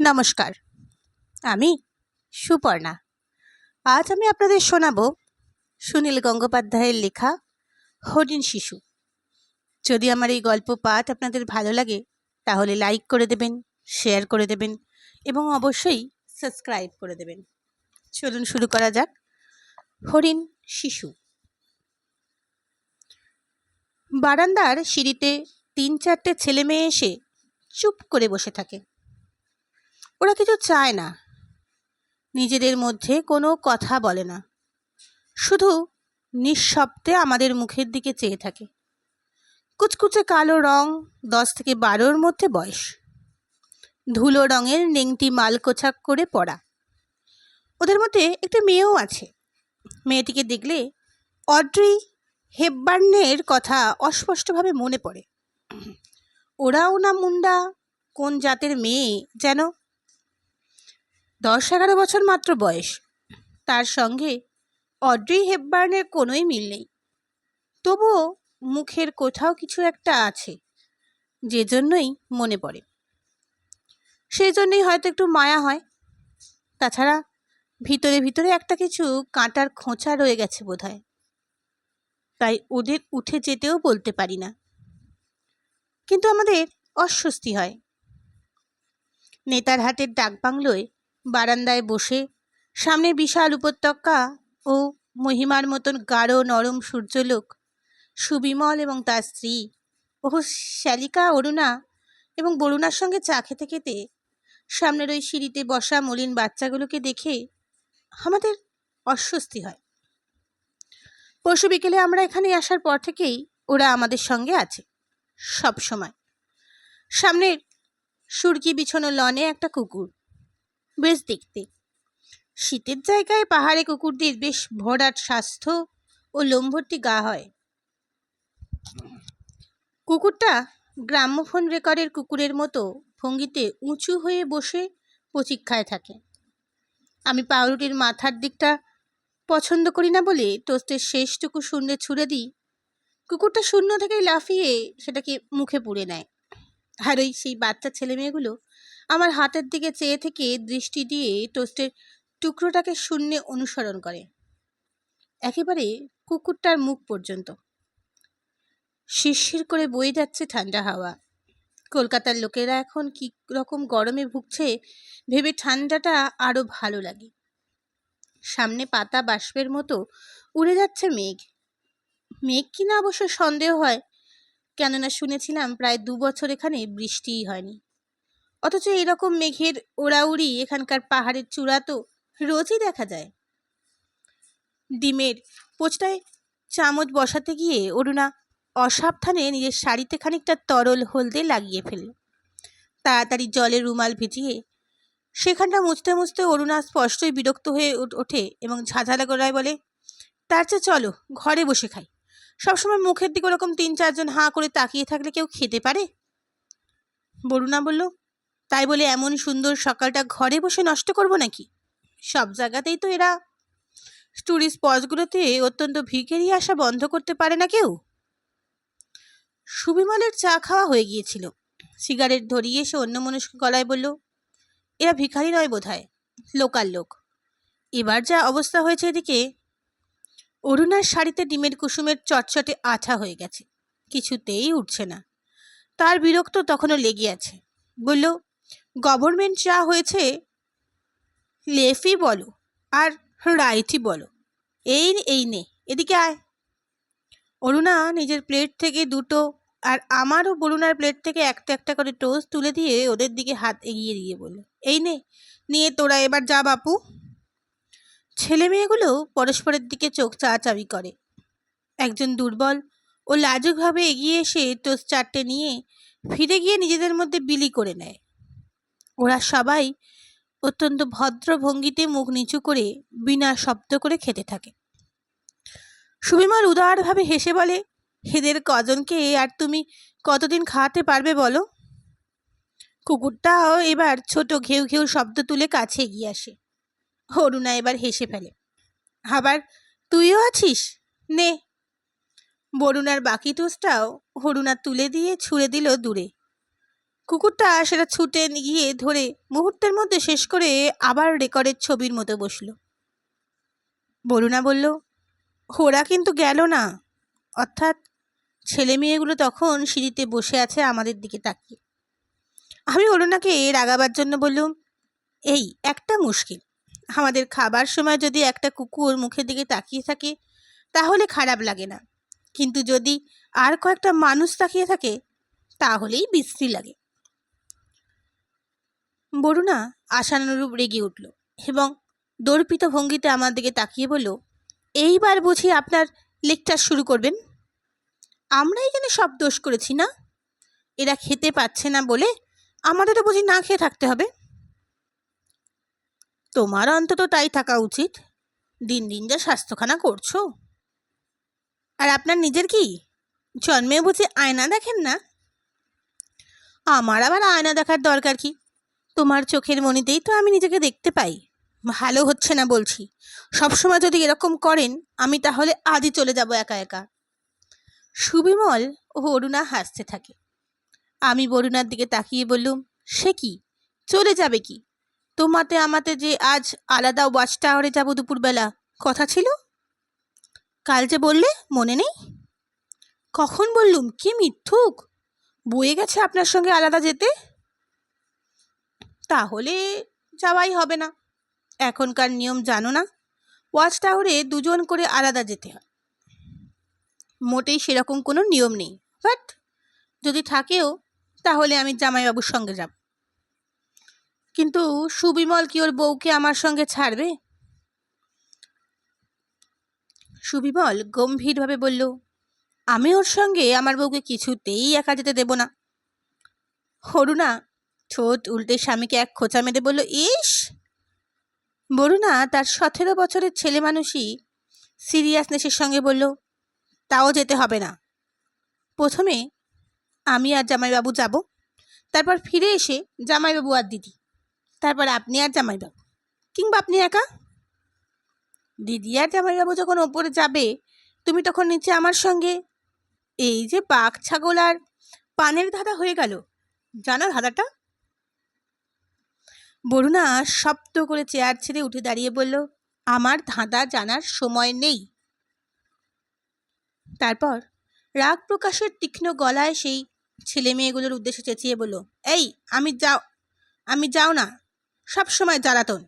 নমস্কার, আমি সুপর্ণা। আজ আমি আপনাদের শোনাব সুনীল গঙ্গোপাধ্যায়ের লেখা হরিণ শিশু। যদি আমার এই গল্প পাঠ আপনাদের ভালো লাগে তাহলে লাইক করে দেবেন, শেয়ার করে দেবেন এবং অবশ্যই সাবস্ক্রাইব করে দেবেন। চলুন শুরু করা যাক। হরিণ শিশু। বারান্দার সিঁড়িতে ৩-৪টে ছেলে মেয়ে এসে চুপ করে বসে থাকে। ওরা কিছু চায় না, নিজেদের মধ্যে কোনো কথা বলে না, শুধু নিঃশব্দে আমাদের মুখের দিকে চেয়ে থাকে। কুচকুচে কালো রং, 10 থেকে 12-র মধ্যে বয়স, ধুলো রঙের নেংটি মালকোছাক করে পরা। ওদের মধ্যে একটা মেয়েও আছে। মেয়েটিকে দেখলে অড্রি হেপবার্নের কথা অস্পষ্টভাবে মনে পড়ে। ওরাও না মুন্ডা কোন জাতের মেয়ে যেন। 10-11 বছর মাত্র বয়স। তার সঙ্গে অড্রি হেপবার্নের কোনোই মিল নেই। তবুও মুখের কোথাও কিছু একটা আছে, যে জন্যই মনে পড়ে। সেই জন্যই হয়তো একটু মায়া হয়। তাছাড়া ভিতরে ভিতরে একটা কিছু কাঁটার খোঁচা রয়ে গেছে বোধহয়। তাই ওদের উঠে যেতেও বলতে পারি না, কিন্তু আমাদের অস্বস্তি হয়। নেতারহাটের ডাকবাংলোয় বারান্দায় বসে সামনে বিশাল উপত্যকা ও মহিমার মতন গাঢ় নরম সূর্যলোক সুবিমল এবং তার স্ত্রী শ্যালিকা, অরুণা এবং বরুণার সঙ্গে চা খেতে খেতে সামনের ওই সিঁড়িতে বসা মলিন বাচ্চাগুলোকে দেখে আমাদের অস্বস্তি হয়। পরশু বিকেলে আমরা এখানে আসার পর থেকেই ওরা আমাদের সঙ্গে আছে সব সময়। সামনের সুরকি বিছানো লনে একটা কুকুর, বেশ দেখতে। শীতের জায়গায় পাহাড়ে কুকুরদের বেশ ভরাট স্বাস্থ্য ও লোমভর্তি গা হয়। কুকুরটা গ্রামোফোন রেকর্ডের কুকুরের মতো ভঙ্গিতে উঁচু হয়ে বসে প্রতীক্ষায় থাকে। আমি পাউরুটির মাথার দিকটা পছন্দ করি না বলে টোস্টের শেষটুকু শূন্যে ছুঁড়ে দিই। কুকুরটা শূন্য থেকেই লাফিয়ে সেটাকে মুখে পুড়ে নেয়। আর ওই সেই বাচ্চা ছেলে মেয়েগুলো আমার হাতের দিকে চেয়ে থেকে দৃষ্টি দিয়ে টোস্টের টুকরোটাকে শূন্যে অনুসরণ করে, একেবারে কুকুরটার মুখ পর্যন্ত। শিরশির করে বয়ে যাচ্ছে ঠান্ডা হাওয়া। কলকাতার লোকেরা এখন কি রকম গরমে ভুগছে ভেবে ঠান্ডাটা আরো ভালো লাগে। সামনে পাতা বাষ্পের মতো উড়ে যাচ্ছে মেঘ। মেঘ কিনা অবশ্য সন্দেহ হয়, কেননা শুনেছিলাম প্রায় 2 বছর এখানে বৃষ্টিই হয়নি। অথচ এরকম মেঘের ওড়াউড়ি এখানকার পাহাড়ের চূড়া তো রোজই দেখা যায়। ডিমের পোচটায় চামচ বসাতে গিয়ে অরুণা অসাবধানে নিজের শাড়িতে খানিকটা তরল হলদে লাগিয়ে ফেলল। তাড়াতাড়ি জলে রুমাল ভিজিয়ে সেখানটা মুছতে মুছতে অরুণা স্পষ্টই বিরক্ত হয়ে ওঠে এবং ঝাঁঝালা গলায় বলে, তার চেয়ে চলো ঘরে বসে খাই। সবসময় মুখের দিকে ওরকম 3-4 জন হাঁ করে তাকিয়ে থাকলে কেউ খেতে পারে? বরুণা বলল, তাই বলে এমন সুন্দর সকালটা ঘরে বসে নষ্ট করব নাকি? সব জায়গাতেই তো এরা টুরিস্ট স্পটগুলোতে অত্যন্ত ভিখারি আসা বন্ধ করতে পারে না কেউ। সুবিমলের চা খাওয়া হয়ে গিয়েছিল। সিগারেট ধরিয়ে সে অন্যমনস্ক গলায় বলল, এরা ভিখারি নয় বোধহয়, লোকাল লোক। এবার যা অবস্থা হয়েছে এদিকে। অরুণার শাড়িতে ডিমের কুসুমের চটচটে আঠা হয়ে গেছে, কিছুতেই উঠছে না। তার বিরক্ত তখনও লেগে আছে। বলল, গভর্নমেন্ট চা হয়েছে, লেফি বলো আর রাইটই বলো। এই নে, এদিকে আয়। অরুণা নিজের প্লেট থেকে দুটো আর আমারও বরুণার প্লেট থেকে একটা একটা করে টোস্ট তুলে দিয়ে ওদের দিকে হাত এগিয়ে দিয়ে বলল, এই নে, নিয়ে তোরা এবার যা বাপু। ছেলে মেয়েগুলো পরস্পরের দিকে চোখ চাওয়াচাবি করে। একজন দুর্বল ও লাজুকভাবে এগিয়ে এসে টোস্ট 4টে নিয়ে ফিরে গিয়ে নিজেদের মধ্যে বিলি করে নেয়। ওরা সবাই অত্যন্ত ভদ্র ভঙ্গিতে মুখ নিচু করে বিনা শব্দ করে খেতে থাকে। সুবিমল উদারভাবে হেসে বলে, এদের কজনকে আর তুমি কতদিন খাওয়াতে পারবে বলো? কুকুরটাও এবার ছোট ঘেউ ঘেউ শব্দ তুলে কাছে এগিয়ে আসে। অরুণা এবার হেসে ফেলে, আবার তুইও আছিস, নে। বরুণার বাকি টোস্টটাও অরুণা তুলে দিয়ে ছুঁড়ে দিল দূরে। কুকুরটা সেটা ছুটে গিয়ে ধরে মুহূর্তের মধ্যে শেষ করে আবার রেকর্ডের ছবির মতো বসল। বরুণা বলল, ওরা কিন্তু গেল না। অর্থাৎ ছেলে মেয়েগুলো তখন সিঁড়িতে বসে আছে আমাদের দিকে তাকিয়ে। আমি অরুণাকে রাগাবার জন্য বললুম, এই একটা মুশকিল, আমাদের খাবার সময় যদি একটা কুকুর মুখের দিকে তাকিয়ে থাকে তাহলে খারাপ লাগে না, কিন্তু যদি আর কয়েকটা মানুষ তাকিয়ে থাকে তাহলেই বিশ্রী লাগে। বরুণা আশানুরূপ রেগে উঠল এবং দর্পিত ভঙ্গিতে আমার দিকে তাকিয়ে বলল, এইবার বুঝি আপনার লেকচার শুরু করবেন? আমরা এখানে সব দোষ করেছি না? এরা খেতে পাচ্ছে না বলে আমাদেরও বুঝি না খেয়ে থাকতে হবে? তোমার অন্তত তাই থাকা উচিত, দিন দিন যা স্বাস্থ্যখানা করছো। আর আপনার নিজের কি জন্মে বুঝি আয়না দেখেন না? আমার আবার আয়না দেখার দরকার কি? তোমার চোখের মণিতেই তো আমি নিজেকে দেখতে পাই। ভালো হচ্ছে না বলছি। সবসময় যদি এরকম করেন আমি তাহলে আজই চলে যাব একা একা। সুবিমল ও অরুণা হাসতে থাকে। আমি বরুণার দিকে তাকিয়ে বললুম, সে কি, চলে যাবে কি? তোমাতে আমাতে যে আজ আলাদা ওয়াচ টাওয়ারে যাবো দুপুরবেলা কথা ছিল, কাল যে বললে মনে নেই? কখন বললুম? কি মিথ্যুক, বয়ে গেছে আপনার সঙ্গে আলাদা যেতে? তাহলে যাওয়াই হবে না। এখনকার নিয়ম জানো না? ওয়াচ টাওয়ারে দুজন করে আলাদা যেতে হয়। মোটেই সেরকম কোনো নিয়ম নেই, বাট যদি থাকেও তাহলে আমি জামাইবাবুর সঙ্গে যাব। কিন্তু সুবিমল কি ওর বউকে আমার সঙ্গে ছাড়বে? সুবিমল গম্ভীরভাবে বলল, আমি ওর সঙ্গে আমার বউকে কিছুতেই একা যেতে দেব না। অরুণা ঠোঁট উল্টে স্বামীকে এক খোঁচা মেরে বলল, ইস! বরুণা তার 17 বছরের ছেলে মানুষই সিরিয়াসনেসের সঙ্গে বলল, তাও যেতে হবে না। প্রথমে আমি আর জামাইবাবু যাব, তারপর ফিরে এসে জামাইবাবু আর দিদি, তারপর আপনি আর জামাইবাবু, কিংবা আপনি একা। দিদি আর জামাইবাবু যখন ওপরে যাবে তুমি তখন নিচে আমার সঙ্গে। এই যে বাঘ ছাগল আর পানের ধাঁধা হয়ে গেল, জানো ধাঁধাটা? বরুণা শব্দ করে চেয়ার ছেড়ে উঠে দাঁড়িয়ে বলল, আমার ধাঁধা জানার সময় নেই। তারপর রাগ প্রকাশের তীক্ষ্ণ গলায় সেই ছেলে মেয়েগুলোর উদ্দেশ্যে চেঁচিয়ে বলল, এই আমি যাও না, সব সময় জ্বালাতন।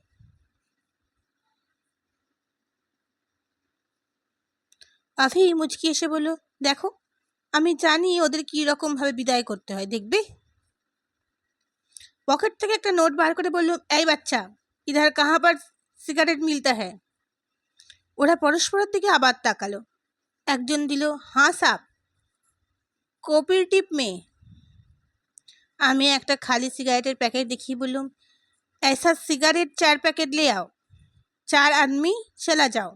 আফি মুচকি এসে বলল, দেখো আমি জানি ওদের কি রকম ভাবে বিদায় করতে হয়, দেখবে। পকেট থেকে একটা নোট বার করে বলল, এই বাচ্চা, ইধার কাহা পার সিগারেট মিলতা হ্যায়। ওরা পরস্পরের দিকে আবার তাকালো। একজন দিল, হাঁ সাব, কোঅপারেটিভ মে। আমি একটা খালি সিগারেটের প্যাকেট দেখিয়ে বললাম, ऐसा सिगरेट 4 पैकेट ले आओ, 4 आदमी चला जाओ,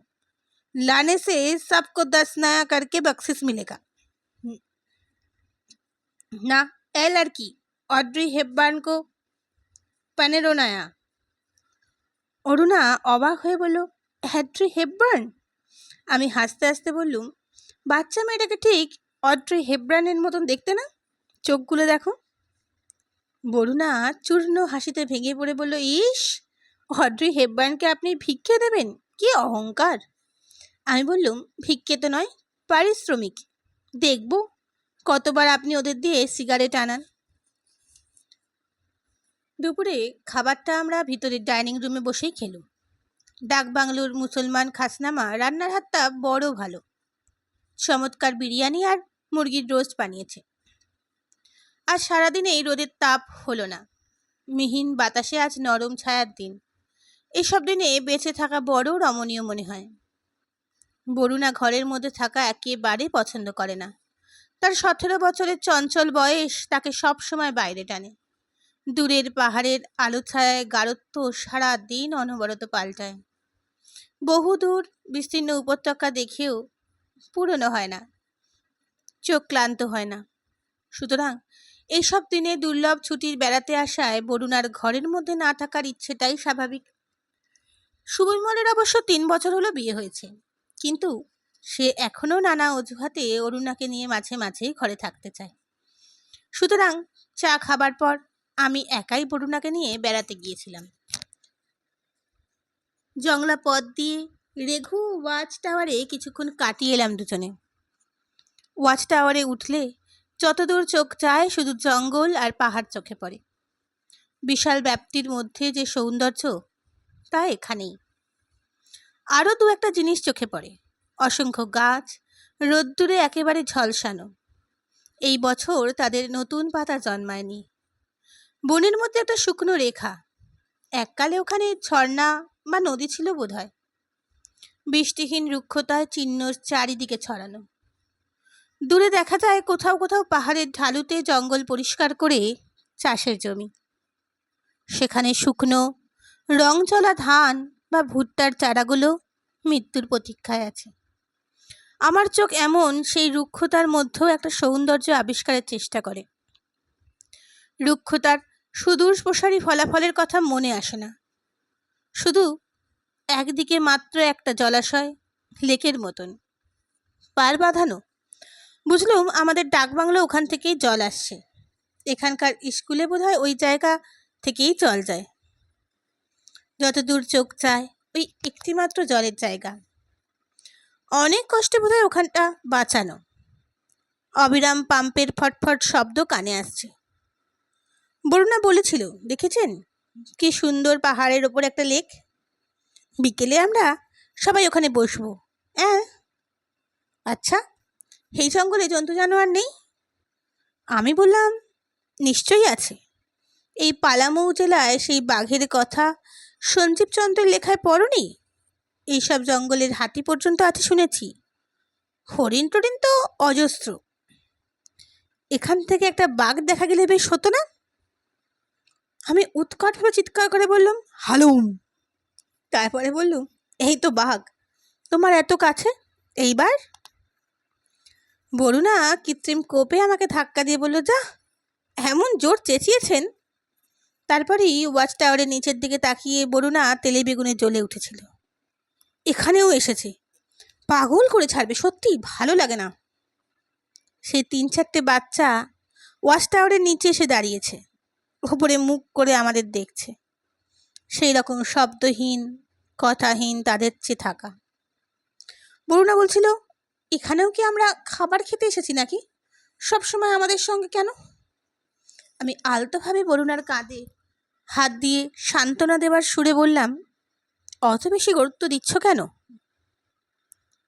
लाने से सबको 10 नया करके बख्शिश मिलेगा। ना ए लड़की, ऑड्री हेपबार्न को 15 नया। অরুণা অবাক হয়ে বলল, অড্রি হেপবার্ন? আমি হাসতে হাসতে বললুম, বাচ্চা মেয়েটাকে ঠিক অড্রি হেপবার্নের মতন দেখতে না? চোখগুলো দেখো। বরুণা চূর্ণ হাসিতে ভেঙে পড়ে বলল, ইস, অড্রি হেপবার্নকে আপনি ভিক্ষে দেবেন? কি অহংকার! আমি বললুম, ভিক্ষে তো নয়, পারিশ্রমিক। দেখব কতবার আপনি ওদের দিয়ে সিগারেট আনান। দুপুরে খাবারটা আমরা ভিতরের ডাইনিং রুমে বসেই খেলুম। ডাকবাংলোর মুসলমান খাসনামা রান্নার হাতটা বড় ভালো। চমৎকার বিরিয়ানি আর মুরগির রোস্ট বানিয়েছে। আজ সারাদিনে এই রোদের তাপ হলো না। মিহিন বাতাসে আজ নরম ছায়ার দিন। এসব দিনে বেঁচে থাকা বড় রমণীয় মনে হয়। বরুণা ঘরের মধ্যে থাকা একেবারে পছন্দ করে না। তার 17 বছরের চঞ্চল বয়স তাকে সব সময় বাইরে টানে। দূরের পাহাড়ের আলো ছায়ায় গাঢ়ত্ব সারা দিন অনবরত পাল্টায়। বহুদূর বিস্তীর্ণ উপত্যকা দেখেও পুরনো হয় না, চোখ ক্লান্ত হয় না। সুতরাং এইসব দিনে দুর্লভ ছুটির বেড়াতে আসায় বরুণার ঘরের মধ্যে না থাকার ইচ্ছেটাই স্বাভাবিক। সুবিমলের অবশ্য 3 বছর হলো বিয়ে হয়েছে, কিন্তু সে এখনও নানা অজুহাতে অরুণাকে নিয়ে মাঝে মাঝেই ঘরে থাকতে চায়। সুতরাং চা খাবার পর আমি একাই বরুণাকে নিয়ে বেড়াতে গিয়েছিলাম। জংলা পথ দিয়ে রেঘু ওয়াচ টাওয়ারে কিছুক্ষণ কাটিয়ে এলাম দুজনে। ওয়াচ টাওয়ারে উঠলে যতদূর চোখ যায় শুধু জঙ্গল আর পাহাড় চোখে পড়ে। বিশাল ব্যাপ্তির মধ্যে যে সৌন্দর্য তা এখানেই। আরও দু একটা জিনিস চোখে পড়ে। অসংখ্য গাছ রোদ্দুরে একেবারে ঝলসানো। এই বছর তাদের নতুন পাতা জন্মায়নি। বনের মধ্যে একটা শুকনো রেখা। এককালে ওখানে ঝর্ণা বা নদী ছিল বোধহয়। বৃষ্টিহীন রুক্ষতায় চিহ্ন চারিদিকে ছড়ানো। দূরে দেখা যায় কোথাও কোথাও পাহাড়ের ঢালুতে জঙ্গল পরিষ্কার করে চাষের জমি। সেখানে শুকনো রং চলা ধান বা ভুট্টার চারাগুলো মৃত্যুর প্রতীক্ষায় আছে। আমার চোখ এমন সেই রুক্ষতার মধ্যেও একটা সৌন্দর্য আবিষ্কারের চেষ্টা করে। রুক্ষতার সুদূর প্রসারী ফলাফলের কথা মনে আসে না। শুধু একদিকে মাত্র একটা জলাশয়, লেকের মতন, পার বাঁধানো। বুঝলুম আমাদের ডাকবাংলো ওখান থেকেই জল আসছে। এখানকার স্কুলে বোধহয় ওই জায়গা থেকেই জল যায়। যতদূর চোখ চায় ওই একটিমাত্র জলের জায়গা। অনেক কষ্টে বোধহয় ওখানটা বাঁচানো। অবিরাম পাম্পের ফটফট শব্দ কানে আসছে। বরুণা বলেছিল, দেখেছেন কি সুন্দর পাহাড়ের ওপর একটা লেক। বিকেলে আমরা সবাই ওখানে বসবো। হ্যাঁ, আচ্ছা, এই জঙ্গলে জন্তু জানোয়ার নেই? আমি বললাম, নিশ্চয়ই আছে। এই পালামৌ জেলায় সেই বাঘের কথা সঞ্জীবচন্দ্রের লেখায় পড়নি? এইসব জঙ্গলের হাতি পর্যন্ত আছে শুনেছি। হরিণ টরিণ তো অজস্র। এখান থেকে একটা বাঘ দেখা গেলে বেশ হতো না? আমি উৎকটভাবে চিৎকার করে বললাম, হালুম। তারপরে বললুম, এই তো বাঘ, তোমার এত কাছে, এইবার? বরুণা কৃত্রিম কোপে আমাকে ধাক্কা দিয়ে বলল, যা, এমন জোর চেঁচিয়েছেন। তারপরেই ওয়াচ টাওয়ারের নিচের দিকে তাকিয়ে বরুণা তেলে বেগুনে জ্বলে উঠেছিল। এখানেও এসেছে, পাগল করে ছাড়বে, সত্যি ভালো লাগে না। সেই 3-4টে বাচ্চা ওয়াচ টাওয়ারের নিচে এসে দাঁড়িয়েছে, উপরে মুখ করে আমাদের দেখছে। সেই রকম শব্দহীন কথাহীন তাদের চেয়ে থাকা। বরুণা বলছিল, এখানেও কি আমরা খাবার খেতে এসেছি নাকি? সব সময় আমাদের সঙ্গে কেন? আমি আলতোভাবে বরুণার কাঁধে হাত দিয়ে সান্ত্বনা দেওয়ার সুরে বললাম, অত বেশি গুরুত্ব দিচ্ছ কেন?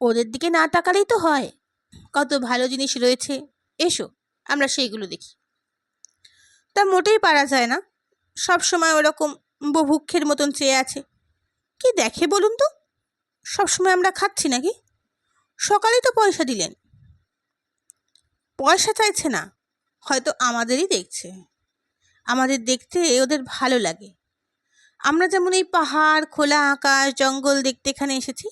ওদের দিকে না তাকালেই তো হয়। কত ভালো জিনিস রয়েছে, এসো আমরা সেইগুলো দেখি। তা মোটেই পারা যায় না। সব সময় ওরকম বুভুক্ষের মতন চেয়ে আছে। কি দেখে বলুন তো? সবসময় আমরা খাচ্ছি নাকি? সকালেই তো পয়সা দিলেন। পয়সা চাইছে না, হয়তো আমাদেরই দেখছে। আমাদের দেখতে ওদের ভালো লাগে। আমরা যেমন এই পাহাড়, খোলা আকাশ, জঙ্গল দেখতে এখানে এসেছি,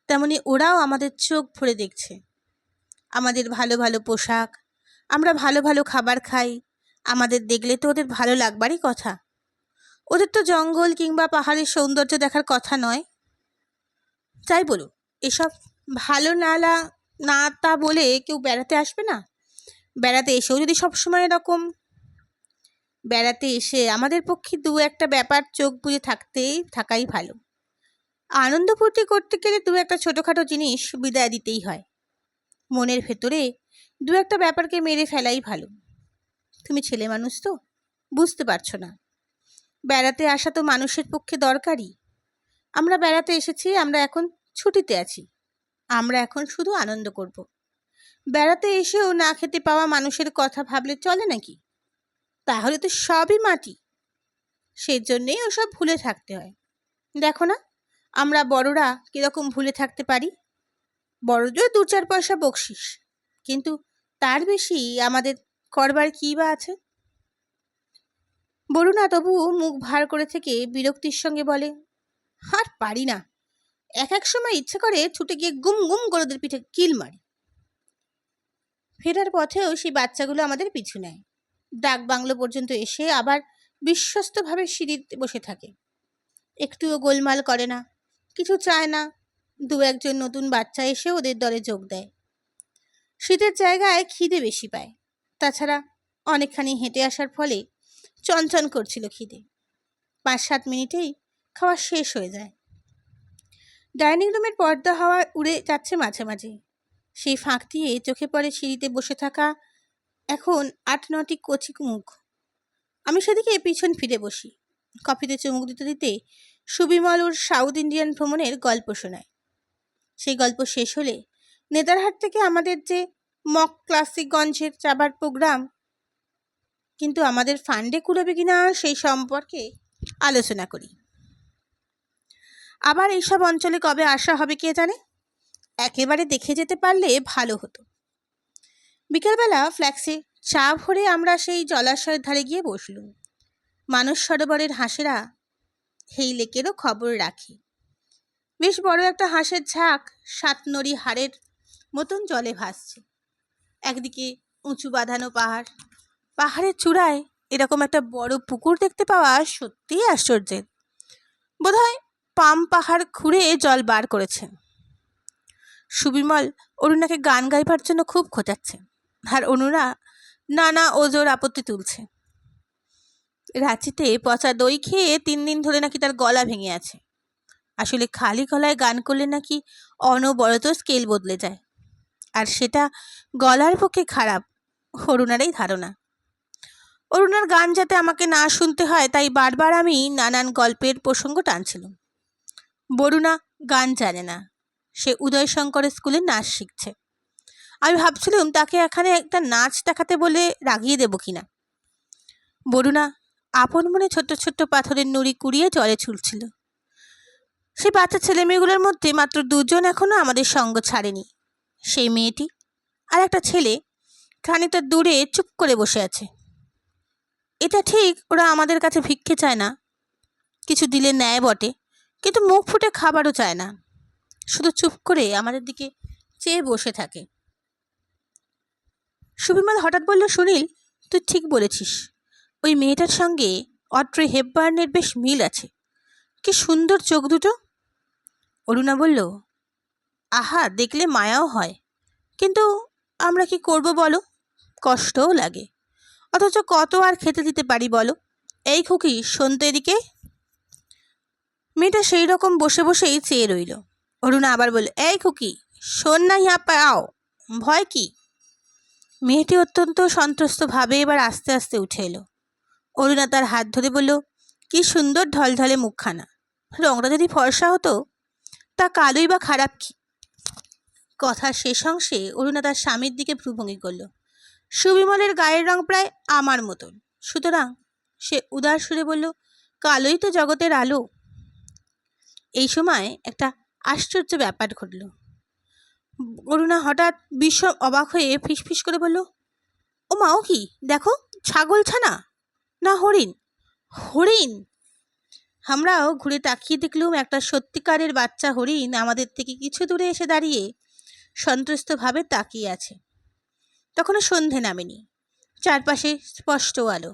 তেমনি ওরাও আমাদের চোখ ভরে দেখছে। আমাদের ভালো ভালো পোশাক, আমরা ভালো ভালো খাবার খাই, আমাদের দেখলে তো ওদের ভালো লাগবারই কথা। ওদের তো জঙ্গল কিংবা পাহাড়ের সৌন্দর্য দেখার কথা নয়। যাই বলুন, এসব ভালো না তা বলে কেউ বেড়াতে আসবে না? বেড়াতে এসেও যদি সবসময় এরকম বেড়াতে এসে আমাদের পক্ষে দু একটা ব্যাপার চোখ বুজে থাকাই ভালো। আনন্দ ফুর্তি করতে গেলে দু একটা ছোটোখাটো জিনিস বিদায় দিতেই হয়। মনের ভেতরে দু একটা ব্যাপারকে মেরে ফেলাই ভালো। তুমি ছেলে মানুষ তো, বুঝতে পারছো না। বেড়াতে আসা তো মানুষের পক্ষে দরকারি। আমরা বেড়াতে এসেছি, আমরা এখন ছুটিতে আছি, আমরা এখন শুধু আনন্দ করব। বেড়াতে এসেও না খেতে পাওয়া মানুষের কথা ভাবলে চলে নাকি? তাহলে তো সবই মাটি। সেই জন্যেই ওসব ভুলে থাকতে হয়। দেখো না, আমরা বড়রা কীরকম ভুলে থাকতে পারি। বড়জোর 2-4 পয়সা বকশিস, কিন্তু তার বেশি আমাদের করবার কী বা আছে? বরুণা তবু মুখ ভার করে থেকে বিরক্তির সঙ্গে বলে, আর পারি না। এক সময় ইচ্ছে করে ছুটে গিয়ে গুম গুম করে ওদের পিঠে কিল মারি। ফেরার পথেও সেই বাচ্চাগুলো আমাদের পিছু নেয়। ডাক বাংলো পর্যন্ত এসে আবার বিশ্বস্তভাবে সিঁড়িতে বসে থাকে। একটুও গোলমাল করে না, কিছু চায় না। 2-1জন নতুন বাচ্চা এসে ওদের দলে যোগ দেয়। শীতের জায়গায় খিদে বেশি পায়। তাছাড়া অনেকখানি হেঁটে আসার ফলে চনচন করছিল খিদে। 5-7 মিনিটেই খাওয়া শেষ হয়ে যায়। ডাইনিং রুমের পর্দা হাওয়া উড়ে যাচ্ছে মাঝে মাঝে। সেই ফাঁক দিয়ে চোখে পড়ে সিঁড়িতে বসে থাকা এখন 8-9টি কচি মুখ। আমি সেদিকে পিছন ফিরে বসি। কফিতে চুমুক দিতে দিতে সুবিমল ওর সাউথ ইন্ডিয়ান ভ্রমণের গল্প শোনায়। সেই গল্প শেষ হলে নেতারহাট থেকে আমাদের যে মক ক্লাসিকগঞ্জের যাবার প্রোগ্রাম, কিন্তু আমাদের ফান্ডে কুড়বে কিনা সেই সম্পর্কে আলোচনা করি। আবার এইসব অঞ্চলে কবে আসা হবে কে জানে। একেবারে দেখে যেতে পারলে ভালো হতো। বিকেলবেলা ফ্ল্যাক্সে চা ভরে আমরা সেই জলাশয়ের ধারে গিয়ে বসলুম। মানস সরোবরের হাঁসেরা এই লেকেরও খবর রাখে। বেশ বড় একটা হাঁসের ঝাঁক 7 নড়ি হাড়ের মতন জলে ভাসছে। একদিকে উঁচু বাঁধানো পাহাড়, পাহাড়ের চূড়ায় এরকম একটা বড় পুকুর দেখতে পাওয়া সত্যিই আশ্চর্যের। বোধহয় পাম পাহাড় খুঁড়ে জল বার করেছে। সুবিমল অরুণাকে গান গাইবার জন্য খুব খোঁচাচ্ছে, আর অনুরা নানা ওজোর আপত্তি তুলছে। রাঁচিতে পচা দই খেয়ে 3 দিন ধরে নাকি তার গলা ভেঙে আছে। আসলে খালি গলায় গান করলে নাকি অনবরত স্কেল বদলে যায়, আর সেটা গলার পক্ষে খারাপ, অরুণারই ধারণা। অরুণার গান যাতে আমাকে না শুনতে হয় তাই বারবার আমি নানান গল্পের প্রসঙ্গ টানছিলাম। বরুণা গান জানে না, সে উদয়শঙ্করের স্কুলে নাচ শিখছে। আমি ভাবছিলাম তাকে এখানে একটা নাচ দেখাতে বলে রাগিয়ে দেব কিনা। বরুণা আপন মনে ছোট্ট ছোট্ট পাথরের নুড়ি কুড়িয়ে জলে ছুলছিল। সেই বাচ্চা ছেলেমেয়েগুলোর মধ্যে মাত্র 2 জন এখনো আমাদের সঙ্গ ছাড়েনি। সেই মেয়েটি আর একটা ছেলে খানিকটা দূরে চুপ করে বসে আছে। এটা ঠিক, ওরা আমাদের কাছে ভিক্ষে চায় না, কিছু দিলে নেয় বটে, কিন্তু মুখ ফুটে খাবারও চায় না, শুধু চুপ করে আমাদের দিকে চেয়ে বসে থাকে। সুবিমল হঠাৎ বলল, সুনীল, তুই ঠিক বলেছিস, ওই মেয়েটার সঙ্গে অড্রে হেপবার্নের বেশ মিল আছে। কি সুন্দর চোখ দুটো। অরুণা বলল, আহা, দেখলে মায়াও হয়, কিন্তু আমরা কি করব বলো, কষ্টও লাগে, অথচ কত আর খেতে দিতে পারি বলো। এই খুকি, শোন তো এদিকে। মেয়েটা সেই রকম বসে বসেই চেয়ে রইল। অরুণা আবার বলল, এই খুকি, শোন না, ইয়া পাও, ভয় কি? মেয়েটি অত্যন্ত সন্ত্রস্তভাবে এবার আস্তে আস্তে উঠে এলো। অরুণা তার হাত ধরে বলল, কি সুন্দর ঢলঢলে মুখখানা, রংটা যদি ফর্সা হতো তা কালোই বা খারাপ কি? কথা শেষ অংশে অরুণা তার স্বামীর দিকে ভ্রুভঙ্গি করল। সুবিমলের গায়ের রং প্রায় আমার মতন, সুতরাং সে উদার সুরে বলল, কালোই তো জগতের আলো। এই সময় একটা আশ্চর্য ব্যাপার ঘটল। অরুণা হঠাৎ বিষম অবাক হয়ে ফিসফিস করে বলল, ও মা, ও কি দেখো, ছাগল ছানা না হরিণ? হরিণ! আমরাও ঘুরে তাকিয়ে দেখলুম একটা সত্যিকারের বাচ্চা হরিণ আমাদের থেকে কিছু দূরে এসে দাঁড়িয়ে সন্ত্রস্তভাবে তাকিয়ে আছে। তখনও সন্ধে নামেনি, চারপাশে স্পষ্ট আলো।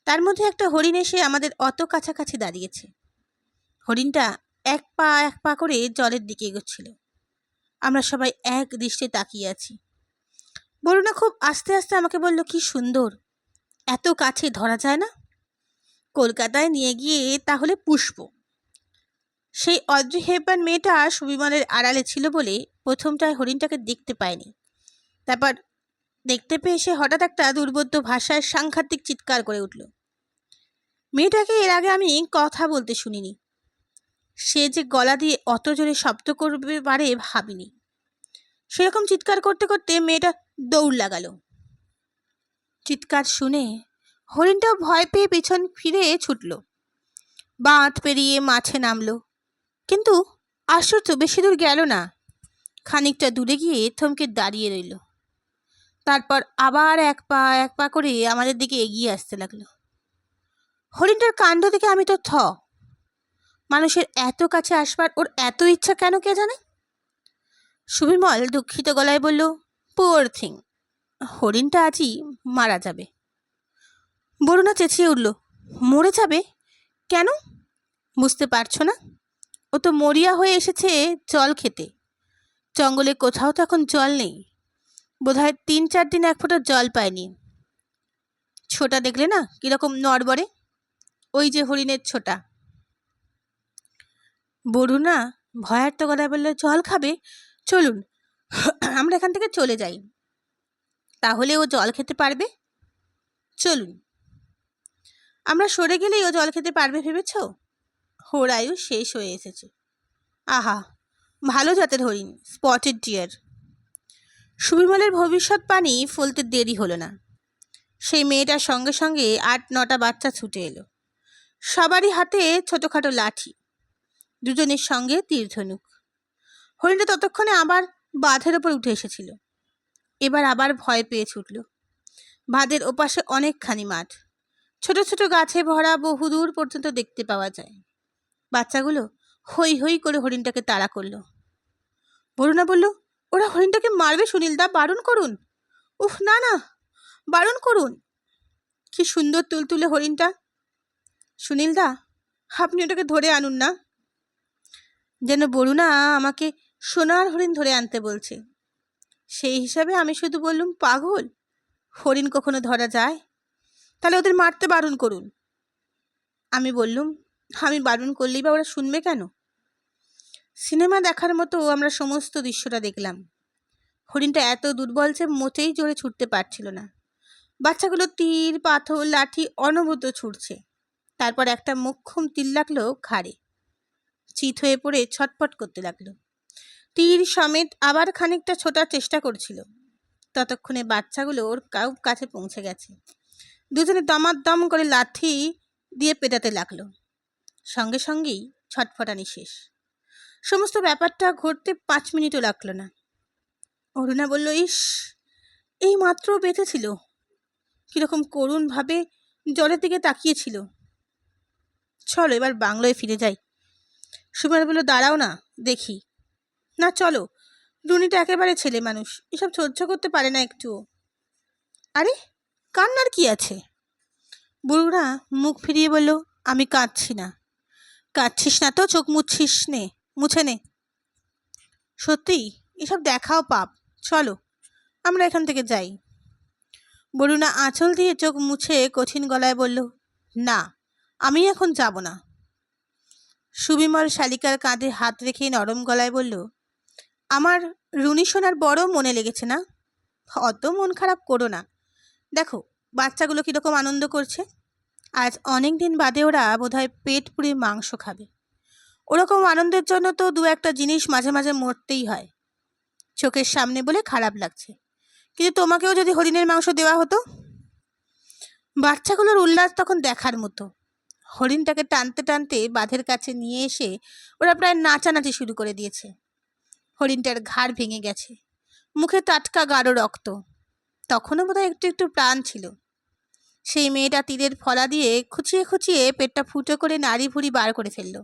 তার মধ্যে একটা হরিণ এসে আমাদের অত কাছাকাছি দাঁড়িয়েছে। হরিণটা এক পা করে জলের দিকে এগোচ্ছিল। আমরা সবাই এক দৃষ্টে তাকিয়ে আছি। বরুণা খুব আস্তে আস্তে আমাকে বলল, কি সুন্দর, এত কাছে ধরা যায় না, কলকাতায় নিয়ে গিয়ে তাহলে পুষব। সেই অড্রে হেপবার্ন মেয়েটা সুবিমলের আড়ালে ছিল বলে প্রথমটায় হরিণটাকে দেখতে পায়নি। তারপর দেখতে পেয়ে সে হঠাৎ একটা দুর্বোধ্য ভাষায় সাংঘাতিক চিৎকার করে উঠল। মেয়েটাকে এর আগে আমি কথা বলতে শুনিনি, সে যে গলা দিয়ে অত জোরে শব্দ করবে পারে ভাবিনি। সেরকম চিৎকার করতে করতে মেয়েটা দৌড় লাগালো। চিৎকার শুনে হরিণটাও ভয় পেয়ে পিছন ফিরে ছুটল, বাঁধ পেরিয়ে মাঠে নামলো। কিন্তু আশ্চর্য, বেশি দূর গেল না, খানিকটা দূরে গিয়ে থমকে দাঁড়িয়ে রইল। তারপর আবার এক পা করে আমাদের দিকে এগিয়ে আসতে লাগলো। হরিণটার কাণ্ড দেখে আমি তো মানুষের এত কাছে আসবার ওর এত ইচ্ছা কেন কে জানে। সুবিমল দুঃখিত গলায় বলল, পুয়ার থিং, হরিণটা আজই মারা যাবে। বরুণা চেঁচিয়ে উঠল, মরে যাবে কেন? বুঝতে পারছো না? ও তো মরিয়া হয়ে এসেছে জল খেতে। জঙ্গলে কোথাও তো এখন জল নেই, বোধহয় 3-4 দিন এক ফোঁটা জল পায়নি। ছোটা দেখলে না কিরকম নড়বড়ে, ওই যে হরিণের ছোটা। বরুণা ভয়ার্ত গলায় বলল, জল খাবে? চলুন আমরা এখান থেকে চলে যাই, তাহলে ও জল খেতে পারবে। চলুন। আমরা সরে গেলেই ও জল খেতে পারবে ভেবেছ? ওর আয়ু শেষ হয়ে এসেছে। আহা, ভালো জাতের হরিণ, স্পটেড ডিয়ার। সুবিমলের ভবিষ্যৎবাণী ফলতে দেরি হলো না। সেই মেয়েটার সঙ্গে সঙ্গে 8-9টা বাচ্চা ছুটে এলো, সবারই হাতে ছোটোখাটো লাঠি, দুজনের সঙ্গে তীরধনুক। হরিণটা ততক্ষণে আবার বাঁধের ওপর উঠে এসেছিল। এবার আবার ভয় পেয়ে ছুটল। বাঁধের ওপাশে অনেকখানি মাঠ, ছোট ছোট গাছে ভরা, বহুদূর পর্যন্ত দেখতে পাওয়া যায়। বাচ্চাগুলো হই হই করে হরিণটাকে তাড়া করলো। বরুণা বলল, ওরা হরিণটাকে মারবে সুনীলদা, বারণ করুন। উফ, না না, বারণ করুন। কি সুন্দর তুলতুলে হরিণটা। সুনীলদা, আপনি ওটাকে ধরে আনুন না। যেন বরুণা আমাকে সোনার হরিণ ধরে আনতে বলছে। সেই হিসাবে আমি শুধু বললুম, পাগল, হরিণ কখনো ধরা যায়? তাহলে ওদের মারতে বারণ করুন। আমি বললুম, আমি বারণ করলেই বা ওরা শুনবে কেন? সিনেমা দেখার মতো আমরা সমস্ত দৃশ্যটা দেখলাম। হরিণটা এত দুর্বল যে মোটেই জোরে ছুটতে পারছিল না। বাচ্চাগুলো তীর, পাথর, লাঠি অনবরত ছুটছে। তারপর একটা মোক্ষম তীর লাগলো ঘাড়ে। চিত হয়ে পড়ে ছটফট করতে লাগলো। তীর সমেত আবার খানিকটা ছোটার চেষ্টা করছিল। ততক্ষণে বাচ্চাগুলো ওর কাছে পৌঁছে গেছে। দুজনে দমাদম করে লাঠি দিয়ে পেটাতে লাগলো। সঙ্গে সঙ্গেই ছটফটানি শেষ। সমস্ত ব্যাপারটা ঘটতে 5 মিনিটও লাগলো না। অরুণা বলল, ইস, এই মাত্র বেঁচেছিল। কিরকম করুণভাবে জলের দিকে তাকিয়েছিল। চলো এবার বাংলোয় ফিরে যাই। সুমার বলল, দাঁড়াও না, দেখি। না, চলো, রুনিটা একেবারে ছেলে মানুষ, এসব সহ্য করতে পারে না একটুও। আরে, কান্নার কি আছে? বুড়োরা মুখ ফিরিয়ে বলল, আমি কাঁদছি না। কাঁদছিস না তো চোখ মুছে নে। সত্যি এসব দেখাও পাপ। চলো আমরা এখান থেকে যাই। বরুণা আঁচল দিয়ে চোখ মুছে কঠিন গলায় বলল, না, আমি এখন যাব না। সুবিমল শালিকার কাঁধে হাত রেখে নরম গলায় বলল, আমার রুনি সোনার বড় মনে লেগেছে না? অত মন খারাপ করো না। দেখো বাচ্চাগুলো কীরকম আনন্দ করছে। আজ অনেক দিন বাদে ওরা বোধহয় পেট পুড়ে মাংস খাবে। ওরকম আনন্দের জন্য তো 2-1টা জিনিস মাঝে মাঝে মরতেই হয়। চোখের সামনে বলে খারাপ লাগছে, কিন্তু তোমাকেও যদি হরিণের মাংস দেওয়া হতো। বাচ্চাগুলোর উল্লাস তখন দেখার মতো। হরিণটাকে টানতে টানতে বাঁধের কাছে নিয়ে এসে ওরা প্রায় নাচানাচি শুরু করে দিয়েছে। হরিণটার ঘাড় ভেঙে গেছে, মুখে টাটকা গাঢ় রক্ত। তখনও বোধহয় একটু একটু প্রাণ ছিল। সেই মেয়েটা তীরের ফলা দিয়ে খুঁচিয়ে খুঁচিয়ে পেটটা ফুটো করে নাড়ি ভুড়ি বার করে ফেলল।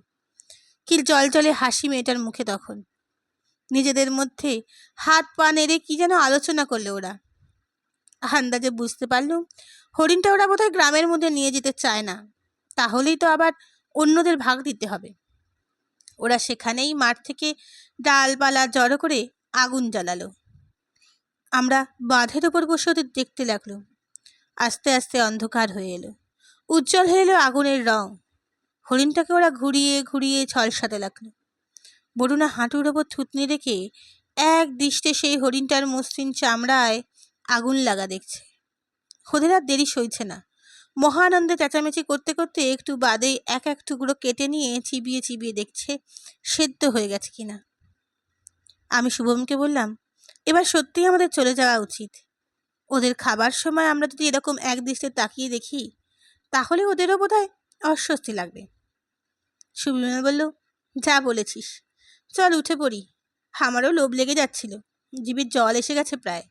কি জলজলে হাসি মেয়েটার মুখে তখন। নিজেদের মধ্যে হাত পা নেড়ে কি যেন আলোচনা করলো ওরা। আন্দাজে বুঝতে পারলুম হরিণটা ওরা বোধহয় গ্রামের মধ্যে নিয়ে যেতে চায় না, তাহলেই তো আবার অন্যদের ভাগ দিতে হবে। ওরা সেখানেই মাঠ থেকে ডালপালা জড়ো করে আগুন জ্বালালো। আমরা বাঁধের ওপর বসে ওদের দেখতে লাগলো। আস্তে আস্তে অন্ধকার হয়ে এলো, উজ্জ্বল হয়ে এলো আগুনের রং। হরিণটাকে ওরা ঘুরিয়ে ঘুরিয়ে ঝলসাতে লাগলো। বরুণা হাঁটুর ওপর থুতনি রেখে এক দৃষ্টে সেই হরিণটার মসৃণ চামড়ায় আগুন লাগা দেখছে। ওদের আর দেরি সইছে না। মহানন্দে চেঁচামেচি করতে করতে একটু বাদেই এক এক টুকরো কেটে নিয়ে চিবিয়ে চিবিয়ে দেখছে সেদ্ধ হয়ে গেছে কিনা। আমি শুভমকে বললাম, এবার সত্যিই আমাদের চলে যাওয়া উচিত। ওদের খাবার সময় আমরা যদি এরকম এক দৃষ্টে তাকিয়ে দেখি, তাহলে ওদেরও বোধহয় অস্বস্তি লাগবে। সুবিমল বলল, যা বলেছিস, চল উঠে পড়ি। আমারও লোভ লেগে যাচ্ছিল, জিভে জল এসে গেছে প্রায়।